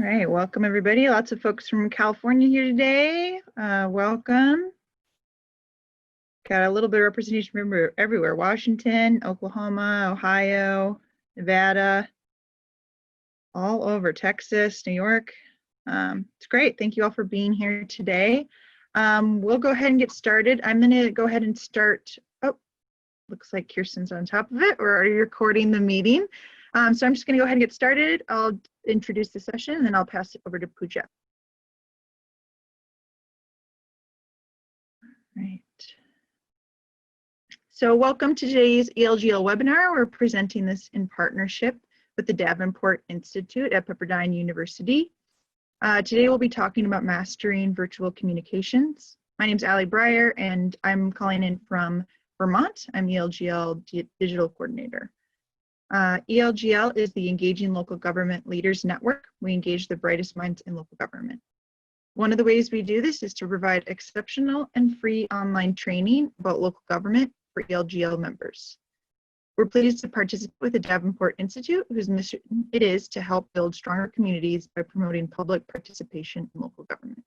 right, welcome everybody. Lots of folks from California here today. Welcome. Got a little bit of representation from everywhere. Washington, Oklahoma, Ohio, Nevada, all over, Texas, New York. It's great. Thank you all for being here today. We'll go ahead and get started. I'm going to go ahead and start. Oh, looks like Kirsten's on top of it. We're already recording the meeting. So I'm just going to go ahead and get started. I'll introduce the session and then I'll pass it over to Pooja. Right. So welcome to today's ELGL webinar. We're presenting this in partnership with the Davenport Institute at Pepperdine University. Today we'll be talking about mastering virtual communications. My name is Allie Breyer and I'm calling in from Vermont. I'm ELGL Digital Coordinator. ELGL is the Engaging Local Government Leaders Network. We engage the brightest minds in local government. One of the ways we do this is to provide exceptional and free online training about local government for ELGL members. We're pleased to participate with the Davenport Institute, whose mission it is to help build stronger communities by promoting public participation in local government.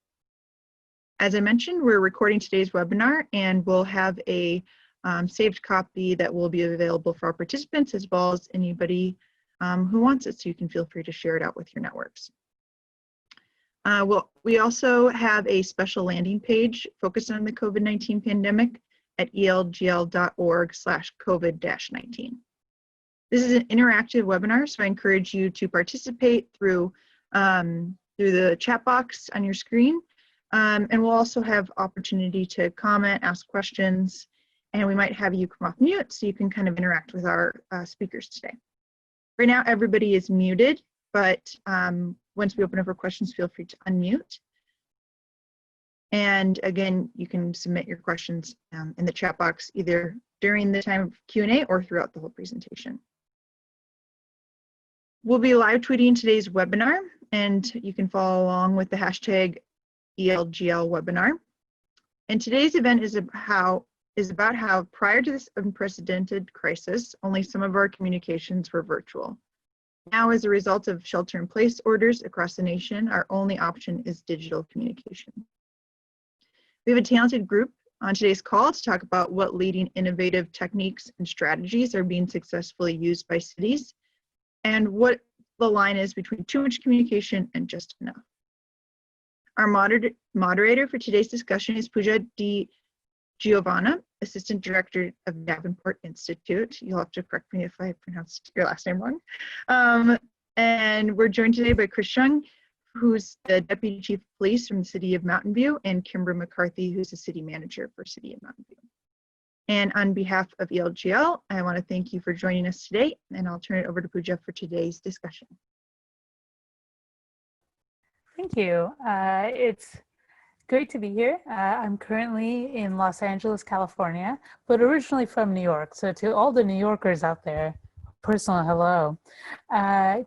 As I mentioned, we're recording today's webinar and we'll have a saved copy that will be available for our participants as well as anybody who wants it, so you can feel free to share it out with your networks. We also have a special landing page focused on the COVID-19 pandemic at elgl.org/COVID-19. This is an interactive webinar, so I encourage you to participate through the chat box on your screen. And we'll also have opportunity to comment, ask questions, and we might have you come off mute so you can kind of interact with our speakers today. Right now, everybody is muted, but once we open up for questions, feel free to unmute. And again, you can submit your questions in the chat box either during the time of Q&A or throughout the whole presentation. We'll be live tweeting today's webinar, and you can follow along with the hashtag ELGL webinar. And today's event is about how prior to this unprecedented crisis, only some of our communications were virtual. Now, as a result of shelter-in-place orders across the nation, our only option is digital communication. We have a talented group on today's call to talk about what leading innovative techniques and strategies are being successfully used by cities and what the line is between too much communication and just enough. Our moderator for today's discussion is Pooja Giovanna, Assistant Director of Davenport Institute. You'll have to correct me if I pronounced your last name wrong. And we're joined today by Hsui, who's the Deputy Chief of Police from the City of Mountain View, and Kimber McCarthy, who's the City Manager for City of Mountain View. And on behalf of ELGL, I want to thank you for joining us today, and I'll turn it over to Pooja for today's discussion. Thank you. It's great to be here. I'm currently in Los Angeles, California, but originally from New York. So to all the New Yorkers out there, personal hello. The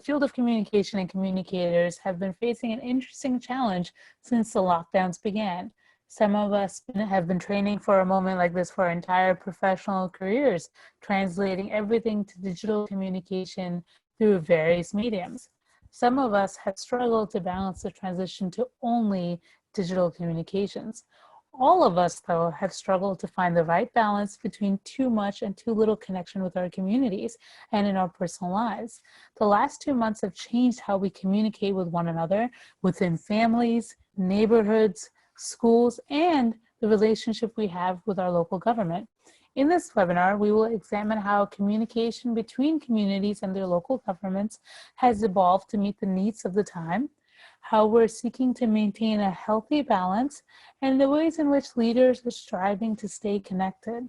field of communication and communicators have been facing an interesting challenge since the lockdowns began. Some of us have been training for a moment like this for our entire professional careers, translating everything to digital communication through various mediums. Some of us have struggled to balance the transition to only digital communications. All of us, though, have struggled to find the right balance between too much and too little connection with our communities and in our personal lives. The last 2 months have changed how we communicate with one another, within families, neighborhoods, schools, and the relationship we have with our local government. In this webinar, we will examine how communication between communities and their local governments has evolved to meet the needs of the time, how we're seeking to maintain a healthy balance, and the ways in which leaders are striving to stay connected.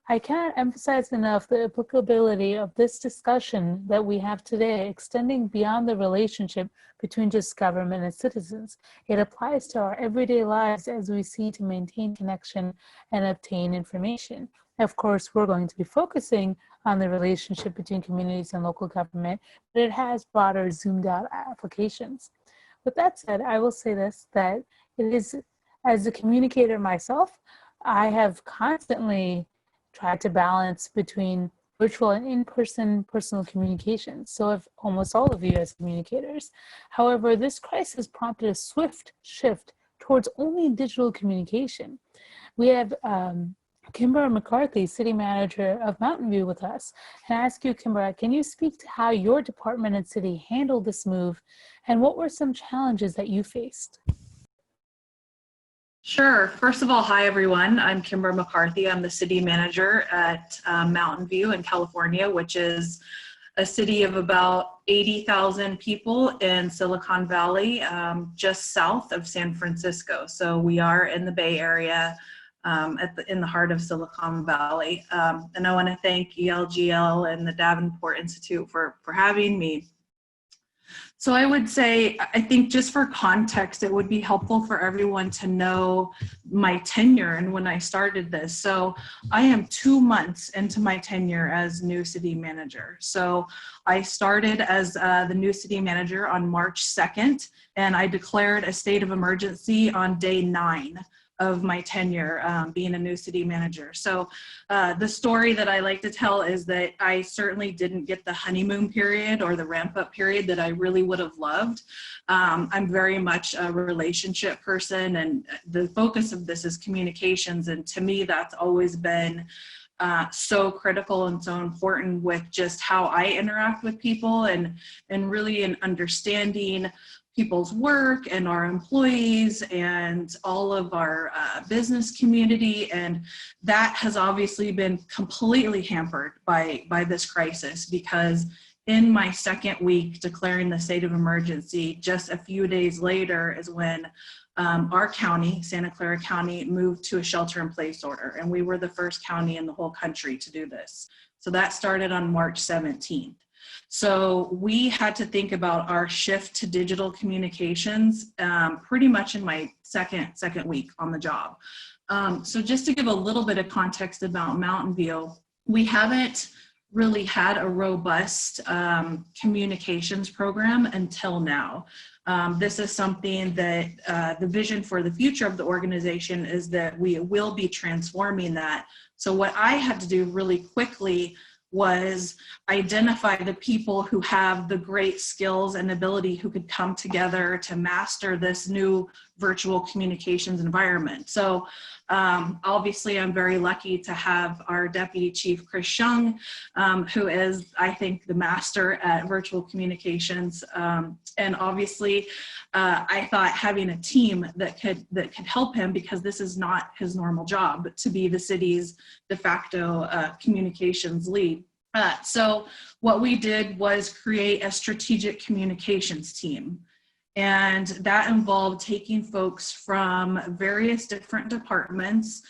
I cannot emphasize enough the applicability of this discussion that we have today, extending beyond the relationship between just government and citizens. It applies to our everyday lives as we seek to maintain connection and obtain information. Of course, we're going to be focusing on the relationship between communities and local government, but it has broader, zoomed out applications. With that said, I will say this, that it is, as a communicator myself, I have constantly tried to balance between virtual and in-person personal communications. So have almost all of you as communicators. However, this crisis prompted a swift shift towards only digital communication. We have Kimber McCarthy, City Manager of Mountainview, with us. And I ask you, Kimbra, can you speak to how your department and city handled this move, and what were some challenges that you faced? Sure. First of all, hi everyone. I'm Kimber McCarthy. I'm the City Manager at Mountainview in California, which is a city of about 80,000 people in Silicon Valley, just south of San Francisco. So we are in the Bay Area, in the heart of Silicon Valley. And I want to thank ELGL and the Davenport Institute for having me. So I would say, I think just for context, it would be helpful for everyone to know my tenure and when I started this. So I am 2 months into my tenure as new city manager. So I started as the new city manager on March 2nd, and I declared a state of emergency on day 9 of my tenure being a new city manager. So the story that I like to tell is that I certainly didn't get the honeymoon period or the ramp up period that I really would have loved. I'm very much a relationship person, and the focus of this is communications. And to me, that's always been so critical and so important with just how I interact with people and really in understanding people's work and our employees and all of our business community. And that has obviously been completely hampered by this crisis, because in my second week declaring the state of emergency, just a few days later is when our county, Santa Clara County, moved to a shelter-in-place order. And we were the first county in the whole country to do this. So that started on March 17th. So we had to think about our shift to digital communications pretty much in my second week on the job. So just to give a little bit of context about Mountainview, we haven't really had a robust communications program until now. This is something that the vision for the future of the organization is that we will be transforming that. So what I had to do really quickly was identify the people who have the great skills and ability who could come together to master this new virtual communications environment. So obviously I'm very lucky to have our Deputy Chief Chris Shung, who is, I think, the master at virtual communications. And obviously I thought having a team that could help him, because this is not his normal job to be the city's de facto communications lead. So what we did was create a strategic communications team. And that involved taking folks from various different departments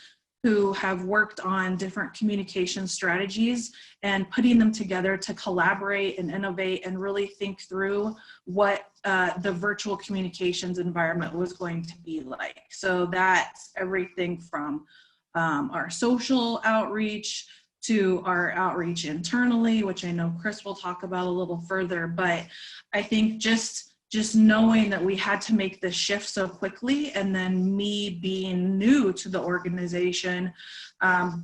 who have worked on different communication strategies and putting them together to collaborate and innovate and really think through what the virtual communications environment was going to be like. So that's everything from our social outreach to our outreach internally, which I know Chris will talk about a little further. But I think just knowing that we had to make this shift so quickly, and then me being new to the organization,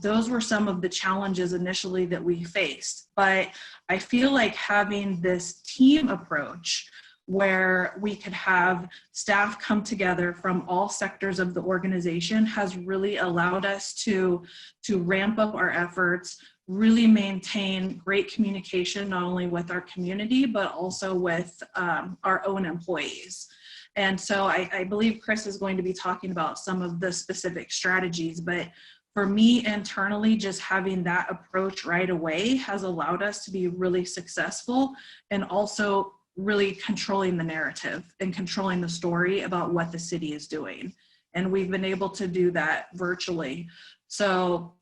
those were some of the challenges initially that we faced. But I feel like having this team approach where we could have staff come together from all sectors of the organization has really allowed us to ramp up our efforts, really maintain great communication, not only with our community, but also with our own employees. And so I believe Chris is going to be talking about some of the specific strategies, but for me internally, just having that approach right away has allowed us to be really successful, and also really controlling the narrative and controlling the story about what the city is doing. And we've been able to do that virtually. So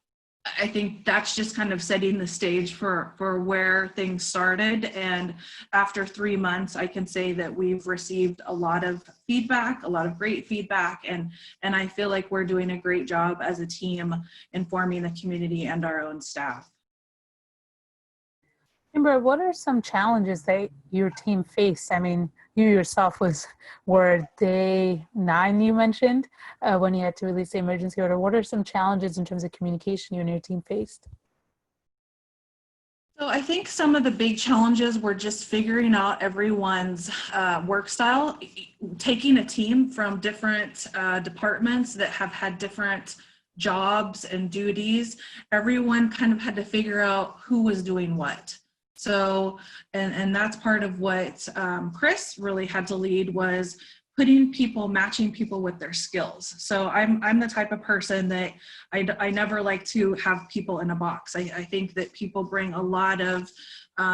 I think that's just kind of setting the stage for where things started. And after 3 months, I can say that we've received a lot of feedback, a lot of great feedback. And I feel like we're doing a great job as a team informing the community and our own staff. Kimbra, what are some challenges that your team faced? I mean, you yourself were day 9, you mentioned, when you had to release the emergency order. What are some challenges in terms of communication you and your team faced? So I think some of the big challenges were just figuring out everyone's work style, taking a team from different departments that have had different jobs and duties. Everyone kind of had to figure out who was doing what. So, and that's part of what Chris really had to lead, was putting people, matching people with their skills. So I'm the type of person that I never like to have people in a box. I think that people bring a lot of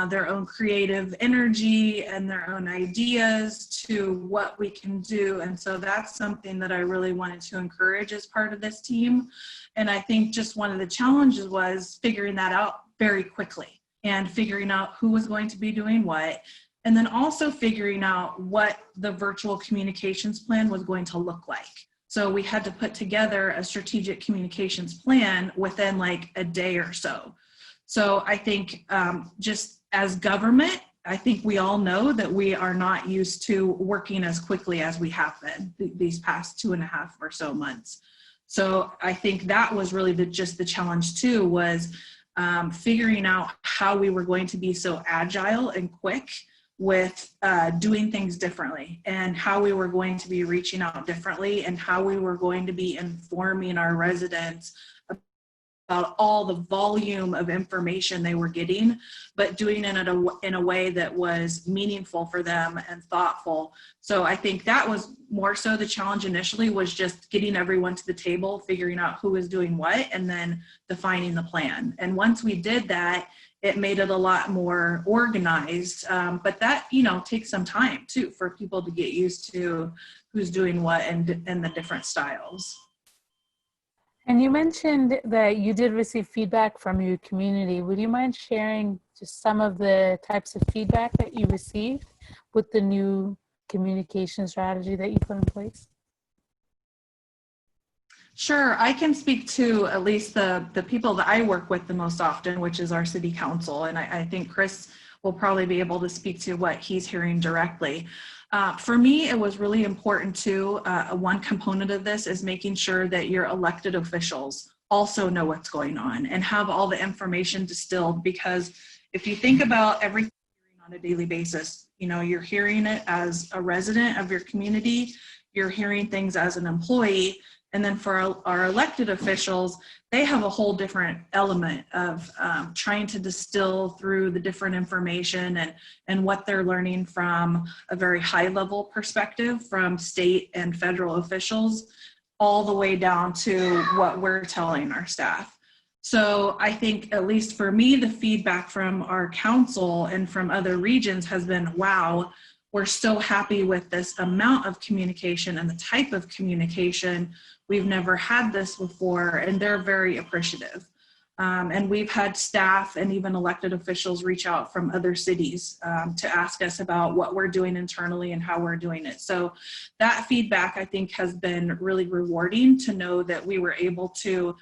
their own creative energy and their own ideas to what we can do. And so that's something that I really wanted to encourage as part of this team. And I think just one of the challenges was figuring that out very quickly and figuring out who was going to be doing what. And then also figuring out what the virtual communications plan was going to look like. So we had to put together a strategic communications plan within like a day or so. So I think just as government, I think we all know that we are not used to working as quickly as we have been these past 2.5 or so months. So I think that was really just the challenge too, was figuring out how we were going to be so agile and quick with doing things differently, and how we were going to be reaching out differently, and how we were going to be informing our residents about all the volume of information they were getting, but doing it in a way that was meaningful for them and thoughtful. So I think that was more so the challenge initially, was just getting everyone to the table, figuring out who was doing what, and then defining the plan. And once we did that, it made it a lot more organized, but that, you know, takes some time too for people to get used to who's doing what and the different styles. And you mentioned that you did receive feedback from your community. Would you mind sharing just some of the types of feedback that you received with the new communication strategy that you put in place? Sure, I can speak to at least the people that I work with the most often, which is our city council. And I think Chris will probably be able to speak to what he's hearing directly. For me, it was really important too. One component of this is making sure that your elected officials also know what's going on and have all the information distilled, because if you think about everything you're hearing on a daily basis, you know, you're hearing it as a resident of your community, you're hearing things as an employee. And then for our elected officials, they have a whole different element of trying to distill through the different information and what they're learning from a very high level perspective from state and federal officials, all the way down to what we're telling our staff. So I think, at least for me, the feedback from our council and from other regions has been, wow, we're so happy with this amount of communication and the type of communication. We've never had this before, and they're very appreciative. And we've had staff and even elected officials reach out from other cities to ask us about what we're doing internally and how we're doing it. So that feedback, I think, has been really rewarding, to know that we were able to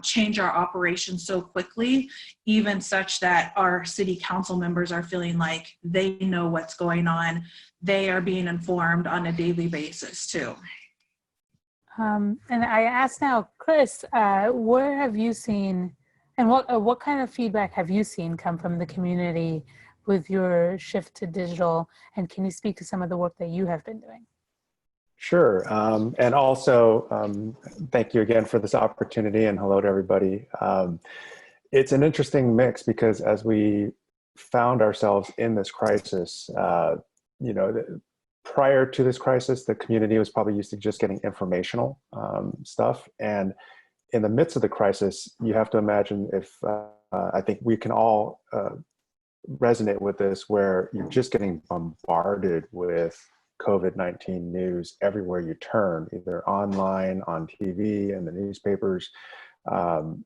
change our operations so quickly, even such that our city council members are feeling like they know what's going on. They are being informed on a daily basis too. And I asked now, Chris, where have you seen, and what kind of feedback have you seen come from the community with your shift to digital? And can you speak to some of the work that you have been doing? Sure. And also, thank you again for this opportunity, and hello to everybody. It's an interesting mix, because as we found ourselves in this crisis, you know, prior to this crisis, the community was probably used to just getting informational stuff. And in the midst of the crisis, you have to imagine, if I think we can all resonate with this, where you're just getting bombarded with COVID-19 news everywhere you turn, either online, on TV, and the newspapers.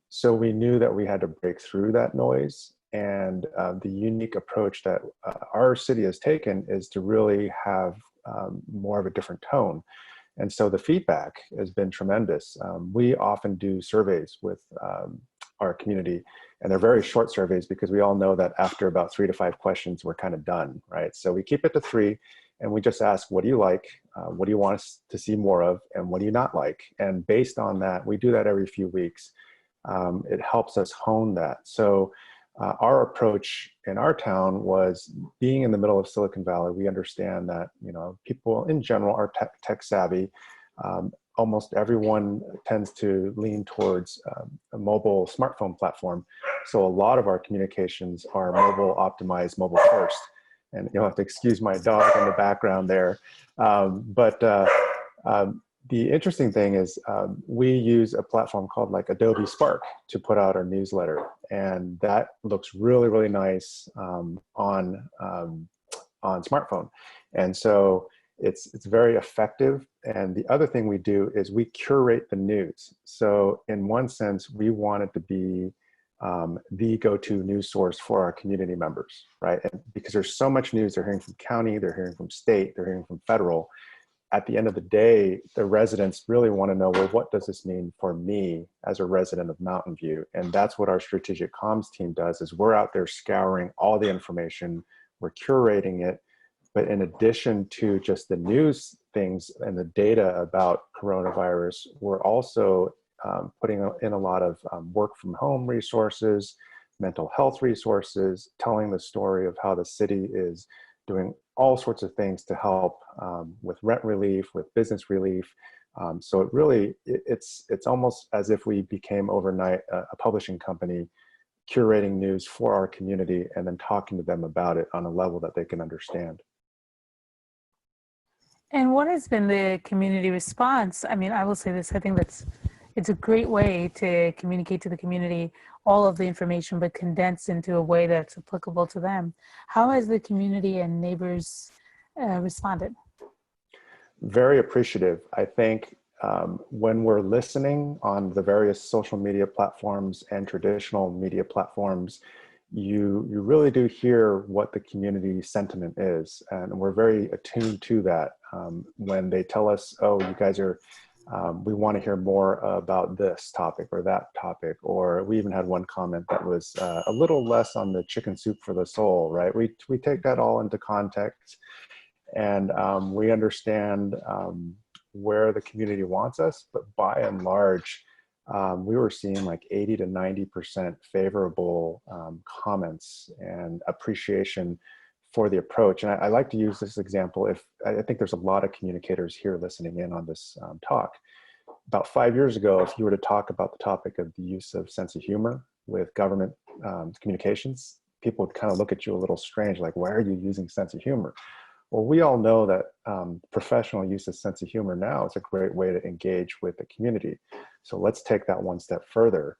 So we knew that we had to break through that noise. And the unique approach that our city has taken is to really have more of a different tone. And so the feedback has been tremendous. We often do surveys with our community, and they're very short surveys, because we all know that after about 3 to 5 questions, we're kind of done, right? So we keep it to 3, and we just ask, what do you like? What do you want us to see more of? And what do you not like? And based on that, we do that every few weeks. It helps us hone that. So our approach in our town was, being in the middle of Silicon Valley, we understand that, you know, people in general are tech savvy. Almost everyone tends to lean towards a mobile smartphone platform. So a lot of our communications are mobile optimized, mobile first. And you'll have to excuse my dog in the background there. The interesting thing is we use a platform called like Adobe Spark to put out our newsletter. And that looks really, really nice on smartphone. And so it's very effective. And the other thing we do is we curate the news. So in one sense, we want it to be the go-to news source for our community members, right? And because there's so much news, they're hearing from county, they're hearing from state, they're hearing from federal. At the end of the day, the residents really want to know, well, what does this mean for me as a resident of Mountain View? And that's what our strategic comms team does, is we're out there scouring all the information, we're curating it. But in addition to just the news things and the data about coronavirus, we're also putting in a lot of work from home resources, mental health resources, telling the story of how the city is doing all sorts of things to help with rent relief, with business relief. So it really, it's almost as if we became overnight a publishing company, curating news for our community and then talking to them about it on a level that they can understand. And what has been the community response? I mean, I will say this, I think it's a great way to communicate to the community all of the information, but condensed into a way that's applicable to them. How has the community and neighbors responded? Very appreciative. I think when we're listening on the various social media platforms and traditional media platforms, you really do hear what the community sentiment is. And we're very attuned to that when they tell us, oh, you guys are, we want to hear more about this topic or that topic. Or we even had one comment that was a little less on the chicken soup for the soul, right? We take that all into context, and we understand where the community wants us, but by and large, we were seeing like 80 to 90% favorable comments and appreciation for the approach. And I like to use this example. If I think there's a lot of communicators here listening in on this talk. About 5 years ago, if you were to talk about the topic of the use of sense of humor with government communications, people would kind of look at you a little strange, like, why are you using sense of humor? Well, we all know that professional use of sense of humor now is a great way to engage with the community. So let's take that one step further.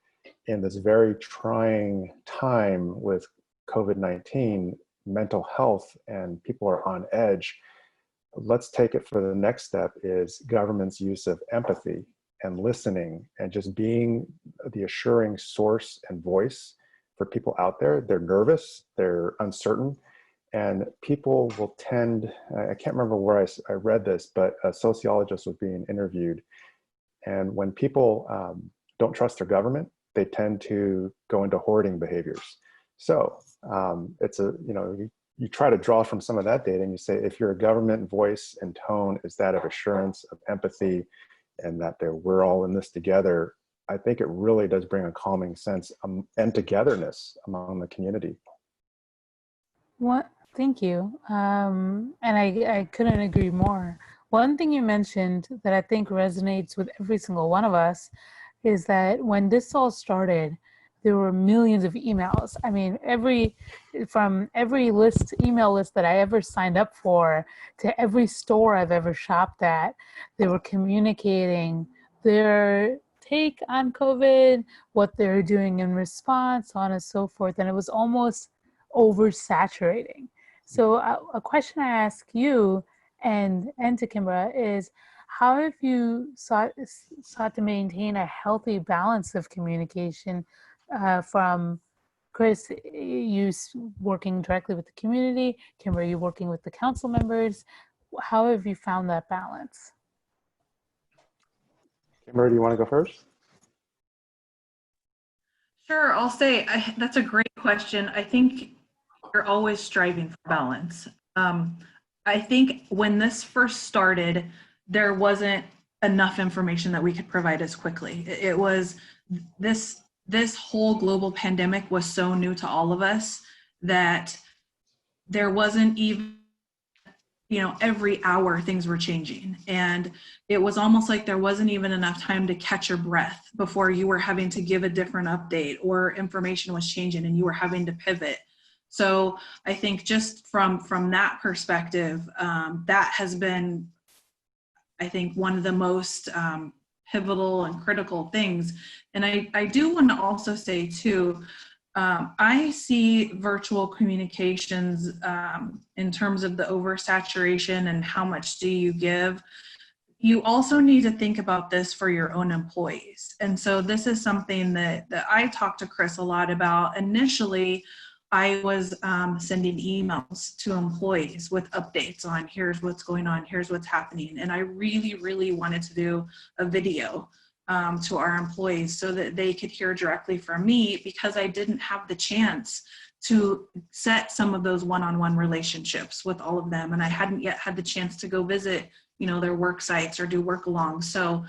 In this very trying time with COVID-19, mental health, and people are on edge, let's take it for the next step, is government's use of empathy and listening and just being the assuring source and voice for people out there. They're nervous, they're uncertain, and people will tend, I can't remember where I read this, but a sociologist was being interviewed. And when people don't trust their government, they tend to go into hoarding behaviors. So it's a, you try to draw from some of that data and you say, if your government voice and tone is that of assurance, of empathy, and that we're all in this together, I think it really does bring a calming sense and togetherness among the community. What? Thank you. And I couldn't agree more. One thing you mentioned that I think resonates with every single one of us is that when this all started, there were millions of emails. I mean, from every email list that I ever signed up for to every store I've ever shopped at, they were communicating their take on COVID, what they're doing in response, so on and so forth. And it was almost oversaturating. So a question I ask you and to Kimbra is, how have you sought to maintain a healthy balance of communication from Chris, you working directly with the community, Kimbra, you working with the council members? How have you found that balance? Kimbra, do you want to go first? Sure, I'll say that's a great question. I think you're always striving for balance. I think when this first started, there wasn't enough information that we could provide as quickly. It was this this whole global pandemic was so new to all of us that there wasn't even, every hour things were changing. And it was almost like there wasn't even enough time to catch your breath before you were having to give a different update, or information was changing and you were having to pivot. So I think just from that perspective, that has been, I think, one of the most pivotal and critical things. And I do want to also say too, I see virtual communications in terms of the oversaturation and how much do you give. You also need to think about this for your own employees. And so this is something that I talked to Chris a lot about. Initially, I was sending emails to employees with updates on here's what's going on, here's what's happening. And I really, really wanted to do a video to our employees so that they could hear directly from me, because I didn't have the chance to set some of those one-on-one relationships with all of them. And I hadn't yet had the chance to go visit, their work sites or do work alongs. So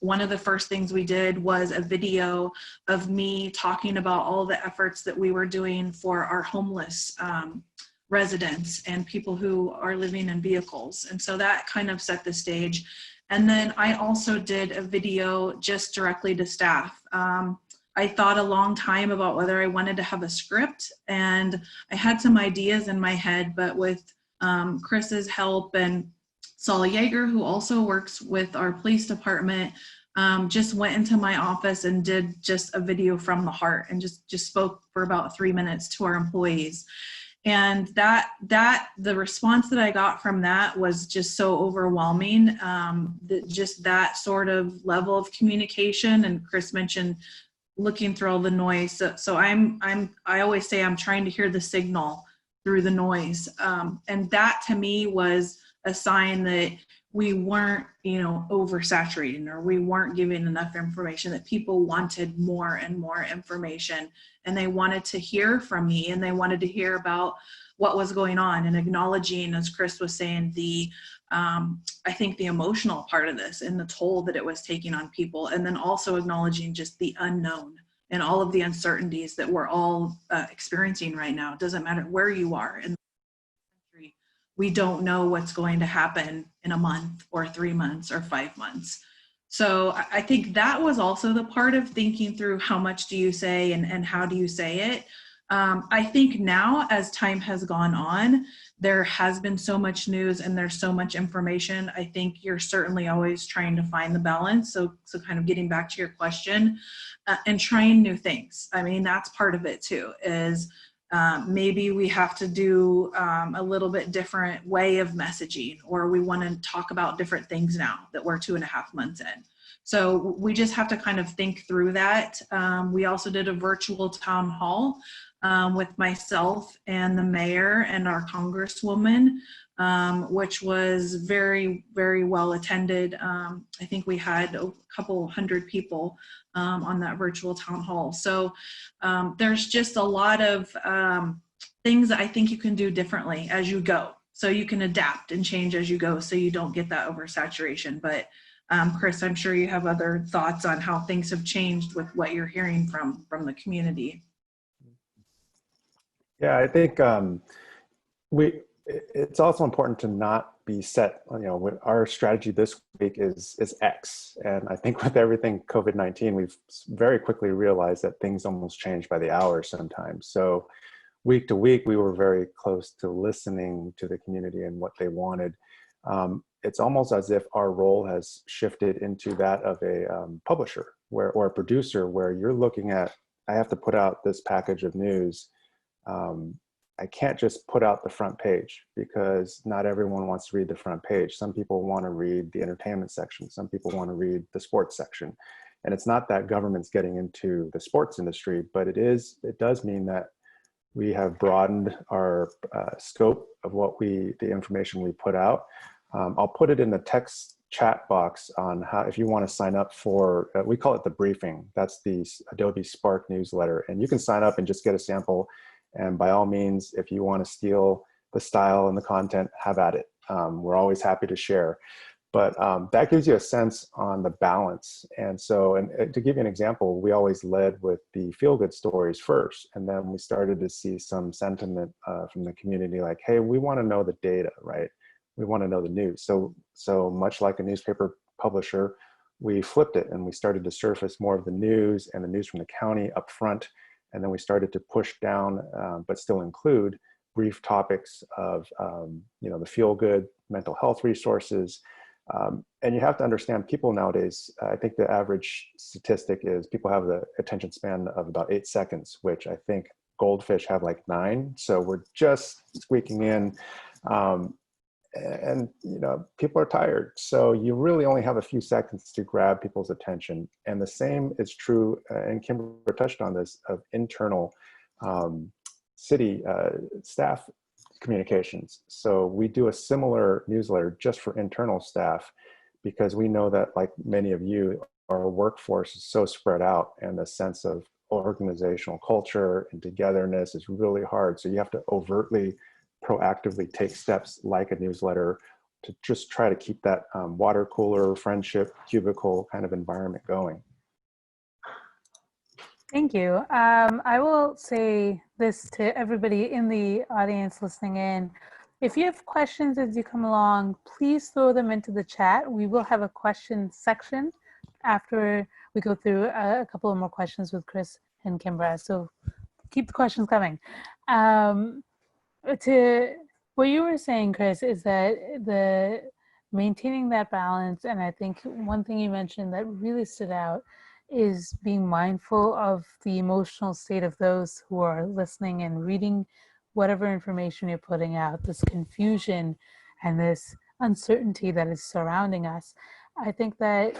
one of the first things we did was a video of me talking about all the efforts that we were doing for our homeless residents and people who are living in vehicles. And so that kind of set the stage. And then I also did a video just directly to staff. I thought a long time about whether I wanted to have a script, and I had some ideas in my head, but with Chris's help and Saul Yeager, who also works with our police department, just went into my office and did just a video from the heart and just spoke for about 3 minutes to our employees. And the response that I got from that was just so overwhelming. Just that sort of level of communication. And Chris mentioned looking through all the noise. So I always say I'm trying to hear the signal through the noise. And that to me was a sign that we weren't, oversaturating, or we weren't giving enough information, that people wanted more and more information, and they wanted to hear from me, and they wanted to hear about what was going on, and acknowledging, as Chris was saying, I think the emotional part of this and the toll that it was taking on people, and then also acknowledging just the unknown and all of the uncertainties that we're all experiencing right now. It doesn't matter where you are in the country. We don't know what's going to happen in a month or 3 months or 5 months. So I think that was also the part of thinking through how much do you say and how do you say it. I think now, as time has gone on, there has been so much news and there's so much information. I think you're certainly always trying to find the balance. So kind of getting back to your question, and trying new things. I mean, that's part of it too, is maybe we have to do a little bit different way of messaging, or we want to talk about different things now that we're 2.5 months in. So we just have to kind of think through that. We also did a virtual town hall with myself and the mayor and our congresswoman, which was very, very well attended. I think we had a couple hundred people on that virtual town hall. So there's just a lot of things that I think you can do differently as you go. So you can adapt and change as you go so you don't get that oversaturation. But Chris, I'm sure you have other thoughts on how things have changed with what you're hearing from the community. Yeah, I think it's also important to not be set, our strategy this week is X. And I think with everything COVID-19, we've very quickly realized that things almost change by the hour sometimes. So week to week, we were very close to listening to the community and what they wanted. It's almost as if our role has shifted into that of a publisher or a producer, where you're looking at, I have to put out this package of news. I can't just put out the front page, because not everyone wants to read the front page. Some people want to read the entertainment section. Some people want to read the sports section. And it's not that government's getting into the sports industry, but it does mean that we have broadened our scope of the information we put out. I'll put it in the text chat box on how, if you want to sign up for, we call it the briefing. That's the Adobe Spark newsletter. And you can sign up and just get a sample. And by all means, if you want to steal the style and the content, have at it. We're always happy to share. But that gives you a sense on the balance. And so, and to give you an example, we always led with the feel-good stories first. And then we started to see some sentiment from the community like, hey, we want to know the data, right? We want to know the news. So much like a newspaper publisher, we flipped it and we started to surface more of the news and the news from the county up front. And then we started to push down, but still include brief topics of, the feel-good, mental health resources. And you have to understand, people nowadays, I think the average statistic is people have the attention span of about 8 seconds, which I think goldfish have like 9. So we're just squeaking in. And people are tired. So you really only have a few seconds to grab people's attention. And the same is true, and Kimbra touched on this, of internal city staff communications. So we do a similar newsletter just for internal staff, because we know that, like many of you, our workforce is so spread out, and the sense of organizational culture and togetherness is really hard. So you have to overtly, proactively take steps like a newsletter to just try to keep that water cooler, friendship, cubicle kind of environment going. Thank you. I will say this to everybody in the audience listening in. If you have questions as you come along, please throw them into the chat. We will have a question section after we go through a couple of more questions with Chris and Kimbra. So keep the questions coming. To what you were saying, Chris, is that the maintaining that balance, and I think one thing you mentioned that really stood out is being mindful of the emotional state of those who are listening and reading whatever information you're putting out, this confusion and this uncertainty that is surrounding us. I think that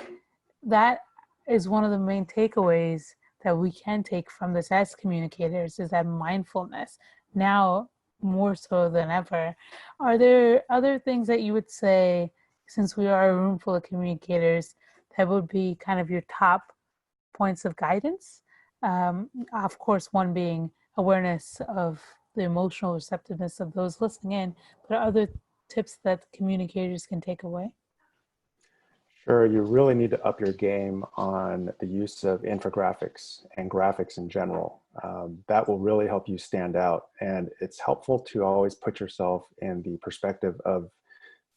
is one of the main takeaways that we can take from this as communicators, is that mindfulness. Now, more so than ever. Are there other things that you would say, since we are a room full of communicators, that would be kind of your top points of guidance? Of course, one being awareness of the emotional receptiveness of those listening in, but other tips that communicators can take away? Sure, you really need to up your game on the use of infographics and graphics in general. That will really help you stand out. And it's helpful to always put yourself in the perspective of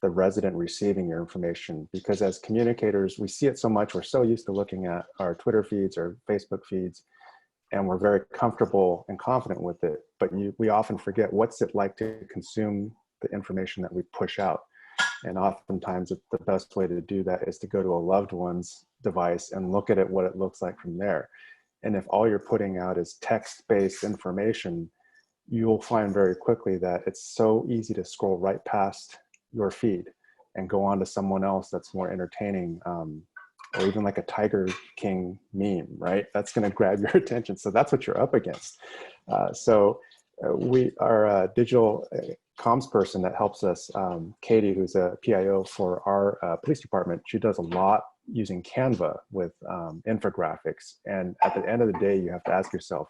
the resident receiving your information, because as communicators, we see it so much. We're so used to looking at our Twitter feeds or Facebook feeds, and we're very comfortable and confident with it. But we often forget, what's it like to consume the information that we push out? And oftentimes the best way to do that is to go to a loved one's device and look at it, what it looks like from there. And if all you're putting out is text-based information, you'll find very quickly that it's so easy to scroll right past your feed and go on to someone else that's more entertaining, or even like a Tiger King meme, right? That's going to grab your attention. So that's what you're up against. We are a digital comms person that helps us, Katie, who's a PIO for our police department. She does a lot using Canva with infographics. And at the end of the day, you have to ask yourself,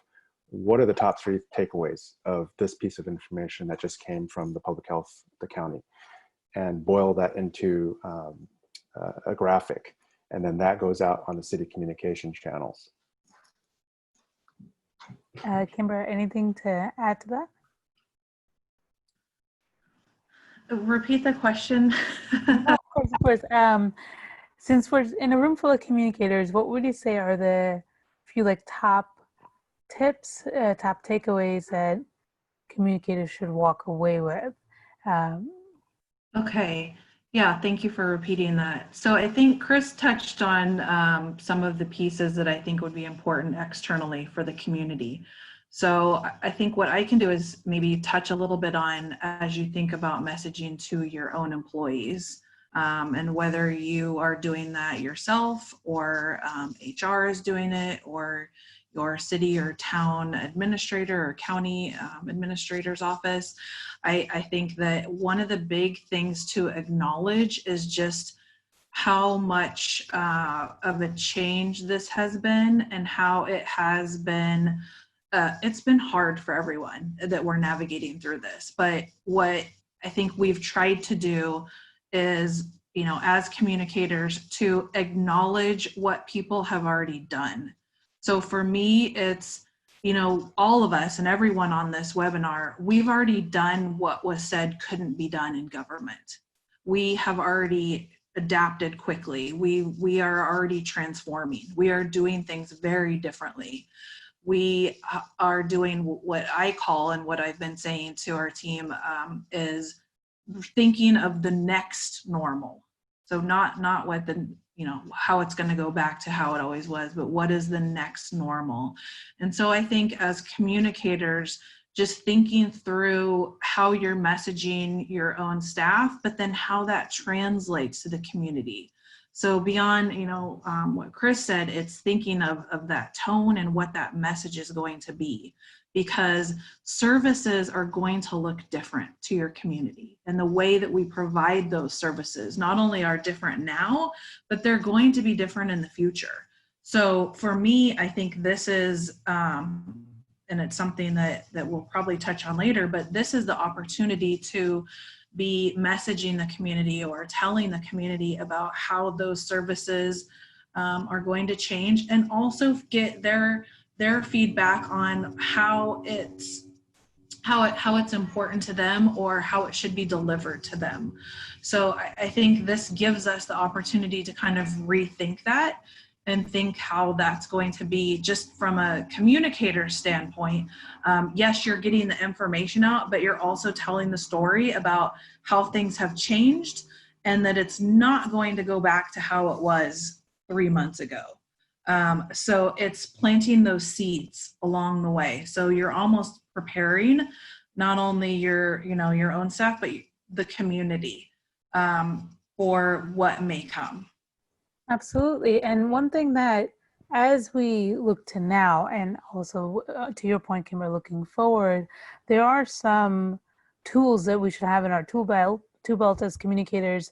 what are the top 3 takeaways of this piece of information that just came from the public health, the county, and boil that into a graphic. And then that goes out on the city communication channels. Kimbra, anything to add to that? Repeat the question. Of course. Since we're in a room full of communicators, what would you say are the few top tips, top takeaways that communicators should walk away with? Okay. Yeah, thank you for repeating that. So I think Chris touched on some of the pieces that I think would be important externally for the community. So I think what I can do is maybe touch a little bit on, as you think about messaging to your own employees, and whether you are doing that yourself, or HR is doing it, or your city or town administrator or county administrator's office. I think that one of the big things to acknowledge is just how much of a change this has been, and how it has been, it's been hard for everyone that we're navigating through this. But what I think we've tried to do is, as communicators, to acknowledge what people have already done. So for me, it's, all of us and everyone on this webinar, we've already done what was said couldn't be done in government. We have already adapted quickly. We are already transforming. We are doing things very differently. We are doing what I call, and what I've been saying to our team, is thinking of the next normal. So not what how it's going to go back to how it always was, but what is the next normal? And so I think as communicators, just thinking through how you're messaging your own staff, but then how that translates to the community. So beyond, what Chris said, it's thinking of that tone and what that message is going to be, because services are going to look different to your community, and the way that we provide those services not only are different now, but they're going to be different in the future. So for me, I think this is, and it's something that we'll probably touch on later, but this is the opportunity to be messaging the community or telling the community about how those services are going to change, and also get their feedback on how it's important to them, or how it should be delivered to them. So I think this gives us the opportunity to kind of rethink that and think how that's going to be, just from a communicator standpoint. Yes, you're getting the information out, but you're also telling the story about how things have changed, and that it's not going to go back to how it was 3 months ago. So it's planting those seeds along the way. So you're almost preparing not only your own staff, but the community for what may come. Absolutely. And one thing that, as we look to now, and also to your point, Kimber, looking forward, there are some tools that we should have in our tool belt as communicators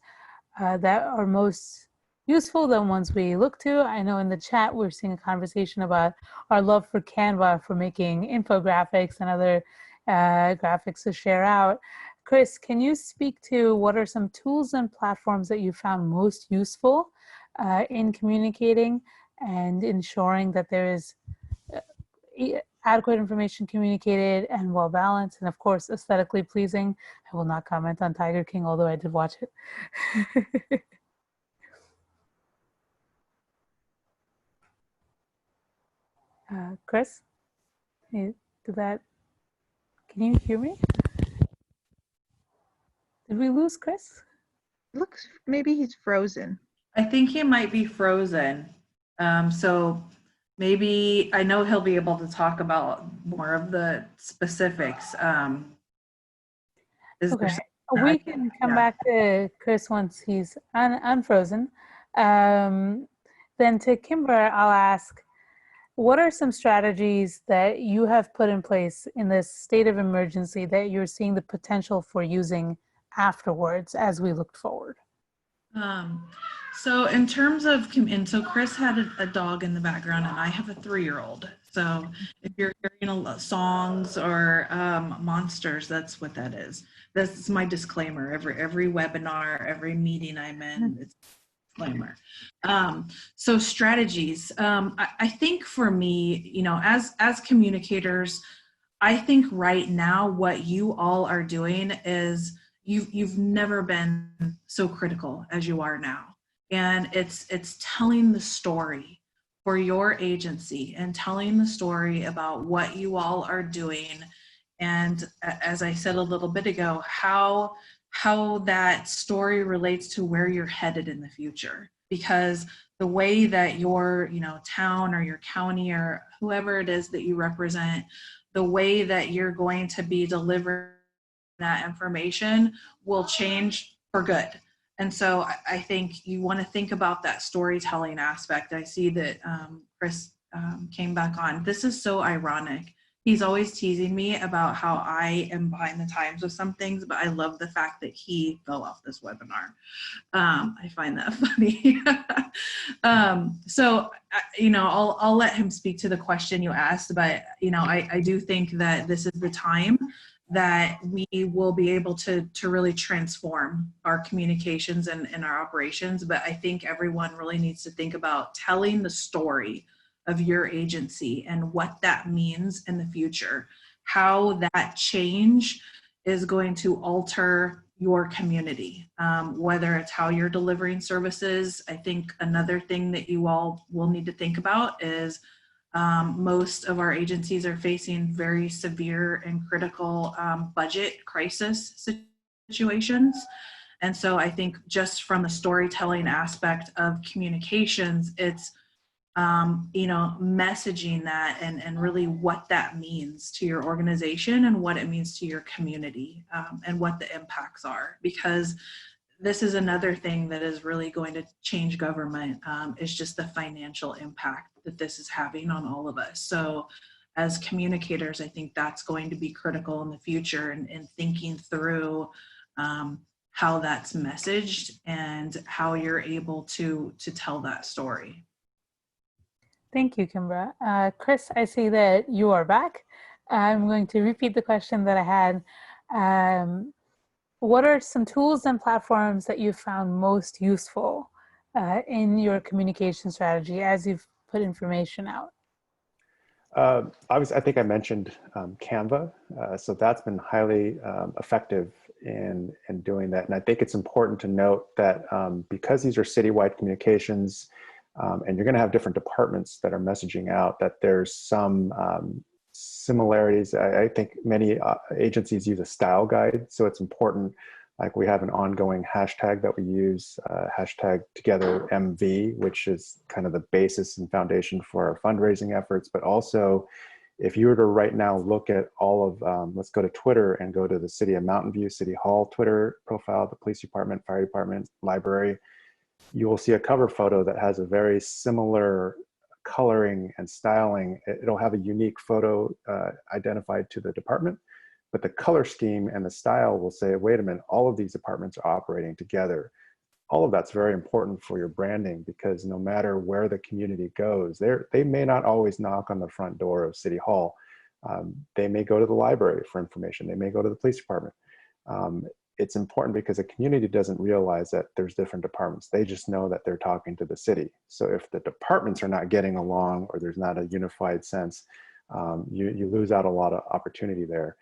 that are most useful, the ones we look to. I know in the chat we're seeing a conversation about our love for Canva for making infographics and other graphics to share out. Chris, can you speak to what are some tools and platforms that you found most useful in communicating and ensuring that there is adequate information communicated and well balanced, and of course aesthetically pleasing? I will not comment on Tiger King, although I did watch it. Chris, can you hear me? Did we lose Chris? Looks, maybe he's frozen. I think he might be frozen. So maybe, I know he'll be able to talk about more of the specifics. Okay, we can come back to Chris once he's unfrozen. Then to Kimbra, I'll ask, what are some strategies that you have put in place in this state of emergency that you're seeing the potential for using afterwards as we look forward? So in terms of, and so Chris had a dog in the background, and I have a 3-year-old. So if you're hearing songs or monsters, that's what that is. That's my disclaimer. Every webinar, every meeting I'm in, it's a disclaimer. So strategies. I think for me, as communicators, I think right now what you all are doing is you've never been so critical as you are now. And it's telling the story for your agency and telling the story about what you all are doing. And as I said a little bit ago, how that story relates to where you're headed in the future. Because the way that your town or your county or whoever it is that you represent, the way that you're going to be delivering that information will change for good. And so I think you want to think about that storytelling aspect. I see that Chris came back on. This is so ironic. He's always teasing me about how I am behind the times with some things, but I love the fact that he fell off this webinar. I find that funny. So, I'll let him speak to the question you asked, but, I do think that this is the time that we will be able to really transform our communications and our operations. But I think everyone really needs to think about telling the story of your agency and what that means in the future, how that change is going to alter your community, whether it's how you're delivering services. I think another thing that you all will need to think about is most of our agencies are facing very severe and critical budget crisis situations. And so I think just from the storytelling aspect of communications, it's messaging that and really what that means to your organization and what it means to your community, and what the impacts are. Because this is another thing that is really going to change government, is just the financial impact that this is having on all of us. So as communicators, I think that's going to be critical in the future, and thinking through how that's messaged and how you're able to tell that story. Thank you, Kimbra. Chris, I see that you are back. I'm going to repeat the question that I had. What are some tools and platforms that you found most useful in your communication strategy as you've put information out? I think I mentioned Canva, so that's been highly effective in doing that. And I think it's important to note that because these are citywide communications, and you're going to have different departments that are messaging out, that there's some similarities. I think many agencies use a style guide, so it's important. Like we have an ongoing hashtag that we use, hashtag together MV, which is kind of the basis and foundation for our fundraising efforts. But also, if you were to right now look at all of, let's go to Twitter and go to the City of Mountainview, City Hall Twitter profile, the police department, fire department, library, you will see a cover photo that has a very similar coloring and styling. It'll have a unique photo identified to the department, but the color scheme and the style will say, wait a minute, all of these departments are operating together. All of that's very important for your branding, because no matter where the community goes, they may not always knock on the front door of City Hall. They may go to the library for information. They may go to the police department. It's important because the community doesn't realize that there's different departments. They just know that they're talking to the city. So if the departments are not getting along, or there's not a unified sense, you lose out a lot of opportunity there.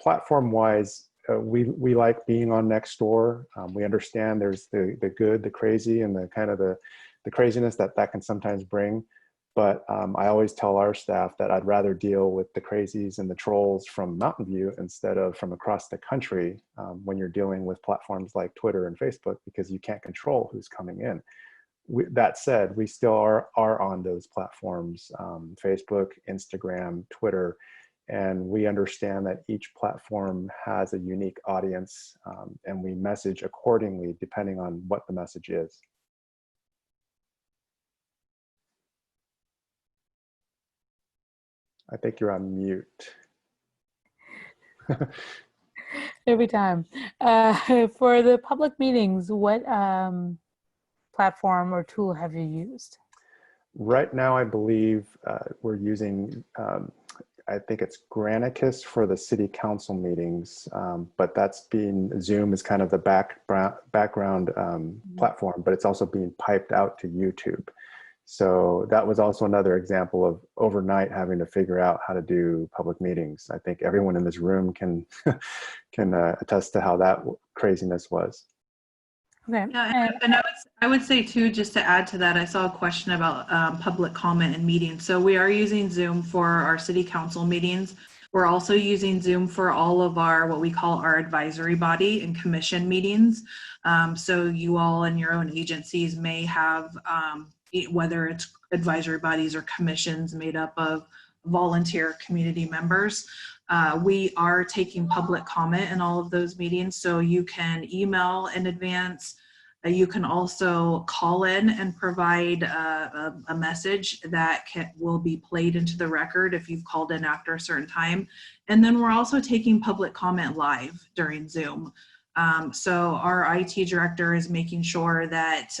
Platform-wise, we like being on Nextdoor. We understand there's the good, the crazy, and the kind of the craziness that can sometimes bring. But I always tell our staff that I'd rather deal with the crazies and the trolls from Mountain View instead of from across the country when you're dealing with platforms like Twitter and Facebook, because you can't control who's coming in. That said, we still are on those platforms, Facebook, Instagram, Twitter, and we understand that each platform has a unique audience, and we message accordingly depending on what the message is. I think you're on mute. Every time. For the public meetings, what platform or tool have you used? Right now, I believe we're using, I think it's Granicus for the city council meetings, but Zoom is kind of the background platform, but it's also being piped out to YouTube. So that was also another example of overnight having to figure out how to do public meetings. I think everyone in this room can attest to how that craziness was. Okay. Yeah, and I would say too, just to add to that, I saw a question about public comment and meetings. So we are using Zoom for our city council meetings. We're also using Zoom for all of our, what we call our advisory body and commission meetings. So you all in your own agencies may have, whether it's advisory bodies or commissions made up of volunteer community members. We are taking public comment in all of those meetings, so you can email in advance. You can also call in and provide a message that will be played into the record if you've called in after a certain time. And then we're also taking public comment live during Zoom. So our IT director is making sure that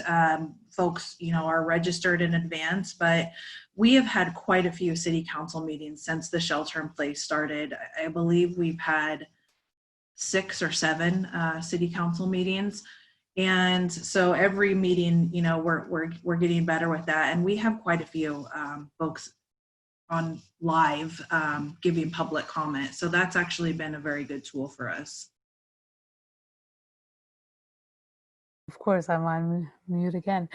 folks, you know, are registered in advance, but we have had quite a few city council meetings since the shelter in place started. I believe we've had 6 or 7 city council meetings. And so every meeting, you know, we're getting better with that. And we have quite a few folks on live giving public comment. So that's actually been a very good tool for us. Of course, I'm on mute again.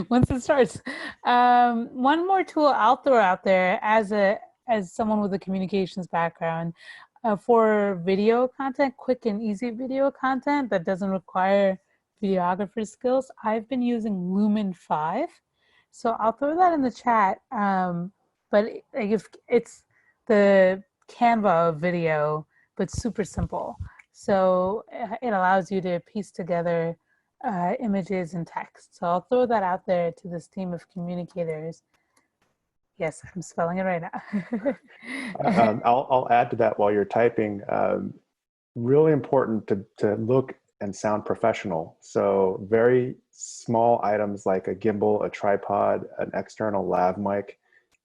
Once it starts. One more tool I'll throw out there as someone with a communications background for video content, quick and easy video content that doesn't require videographer skills. I've been using Lumen 5. So I'll throw that in the chat. But if it's the Canva of video, but super simple. So it allows you to piece together images and text. So I'll throw that out there to this team of communicators. Yes, I'm spelling it right now. I'll add to that while you're typing. Really important to look and sound professional. So very small items like a gimbal, a tripod, an external lav mic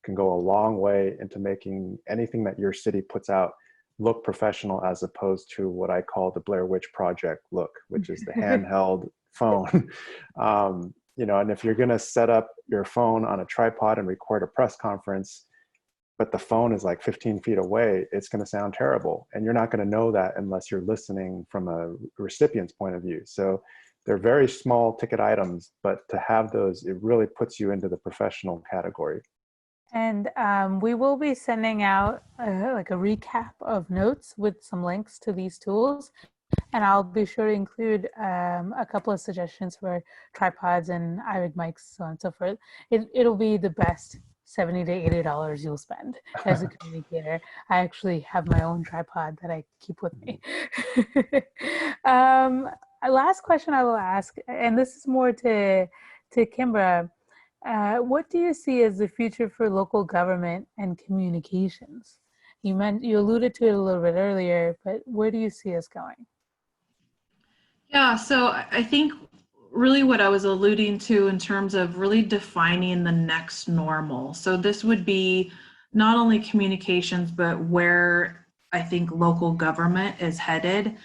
can go a long way into making anything that your city puts out look professional, as opposed to what I call the Blair Witch Project look, which is the handheld phone. You know, and if you're going to set up your phone on a tripod and record a press conference, but the phone is like 15 feet away, it's going to sound terrible. And you're not going to know that unless you're listening from a recipient's point of view. So they're very small ticket items, but to have those, it really puts you into the professional category. And we will be sending out like a recap of notes with some links to these tools. And I'll be sure to include a couple of suggestions for tripods and iRig mics, so on and so forth. It'll be the best $70 to $80 you'll spend as a communicator. I actually have my own tripod that I keep with me. Last question I will ask, and this is more to Kimbra. What do you see as the future for local government and communications? You alluded to it a little bit earlier, but where do you see us going? Yeah, so I think really what I was alluding to in terms of really defining the next normal. So this would be not only communications, but where I think local government is headed.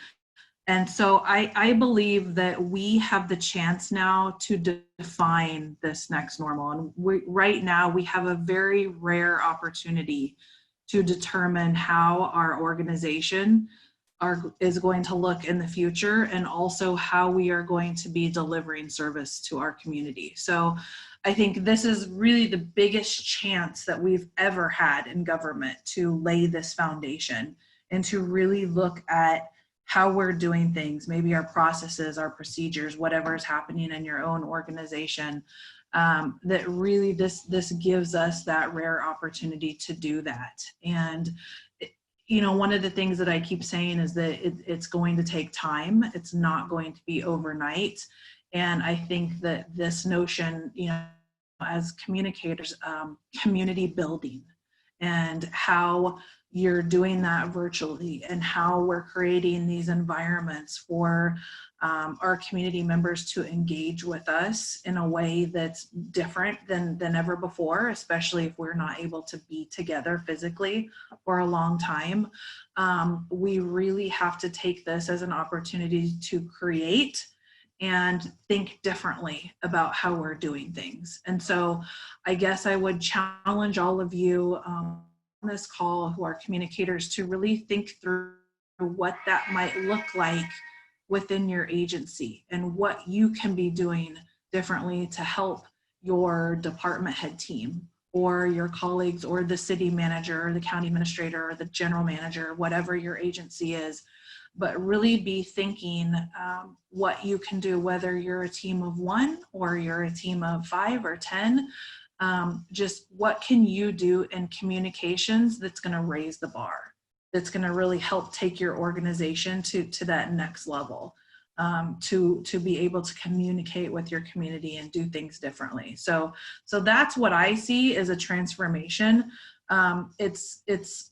And so I believe that we have the chance now to define this next normal. And right now we have a very rare opportunity to determine how our organization is going to look in the future, and also how we are going to be delivering service to our community. So I think this is really the biggest chance that we've ever had in government to lay this foundation and to really look at how we're doing things, maybe our processes, our procedures, whatever is happening in your own organization, that really this gives us that rare opportunity to do that. And you know, one of the things that I keep saying is that it's going to take time. It's not going to be overnight. And I think that this notion, you know, as communicators, community building and how you're doing that virtually and how we're creating these environments for our community members to engage with us in a way that's different than ever before, especially if we're not able to be together physically for a long time. We really have to take this as an opportunity to create and think differently about how we're doing things. And so I guess I would challenge all of you on this call who are communicators to really think through what that might look like within your agency and what you can be doing differently to help your department head team or your colleagues or the city manager or the county administrator or the general manager, whatever your agency is, but really be thinking what you can do, whether you're a team of 1 or you're a team of 5 or 10, just what can you do in communications that's going to raise the bar, that's going to really help take your organization to that next level, to be able to communicate with your community and do things differently. So that's what I see as a transformation.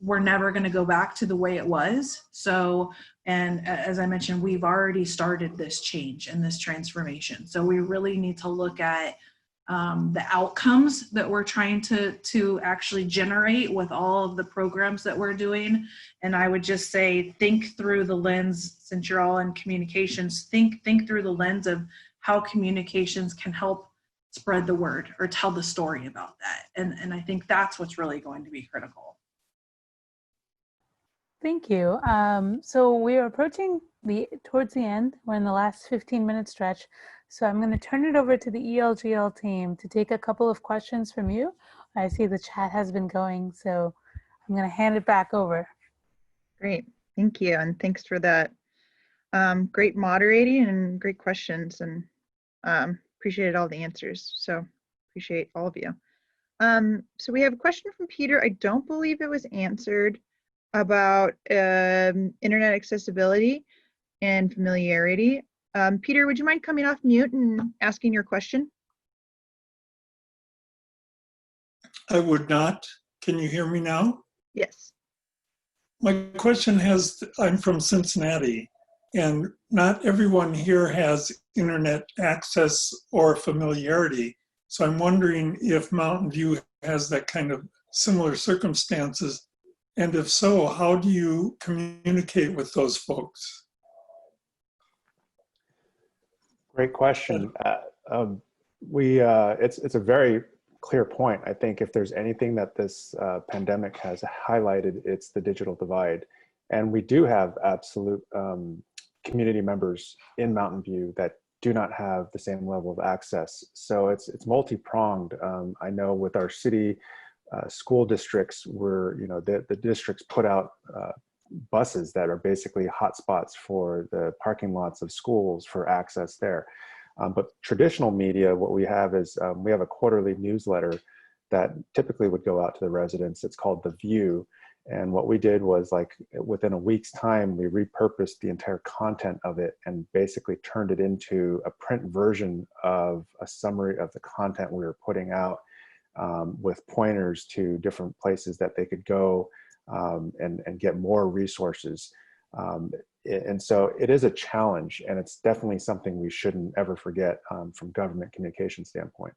we're never going to go back to the way it was. So, and as I mentioned, we've already started this change and this transformation. So we really need to look at the outcomes that we're trying to actually generate with all of the programs that we're doing. And I would just say, think through the lens, since you're all in communications, think through the lens of how communications can help spread the word or tell the story about that. And I think that's what's really going to be critical. Thank you. So we are approaching towards the end. We're in the last 15-minute stretch. So I'm going to turn it over to the ELGL team to take a couple of questions from you. I see the chat has been going, so I'm going to hand it back over. Great, thank you. And thanks for that great moderating and great questions, and appreciated all the answers. So appreciate all of you. So we have a question from Peter. I don't believe it was answered, about internet accessibility and familiarity. Peter, would you mind coming off mute and asking your question? I would not. Can you hear me now? Yes. My question I'm from Cincinnati, and not everyone here has internet access or familiarity. So I'm wondering if Mountain View has that kind of similar circumstances. And if so, how do you communicate with those folks? Great question. It's a very clear point. I think if there's anything that this pandemic has highlighted, it's the digital divide. And we do have absolute community members in Mountain View that do not have the same level of access. So it's multi-pronged. I know with our city school districts, the districts put out buses that are basically hotspots for the parking lots of schools for access there. But traditional media, what we have is we have a quarterly newsletter that typically would go out to the residents. It's called The View. And what we did was, like, within a week's time, we repurposed the entire content of it and basically turned it into a print version of a summary of the content we were putting out, with pointers to different places that they could go and get more resources. And so it is a challenge, and it's definitely something we shouldn't ever forget from government communication standpoint.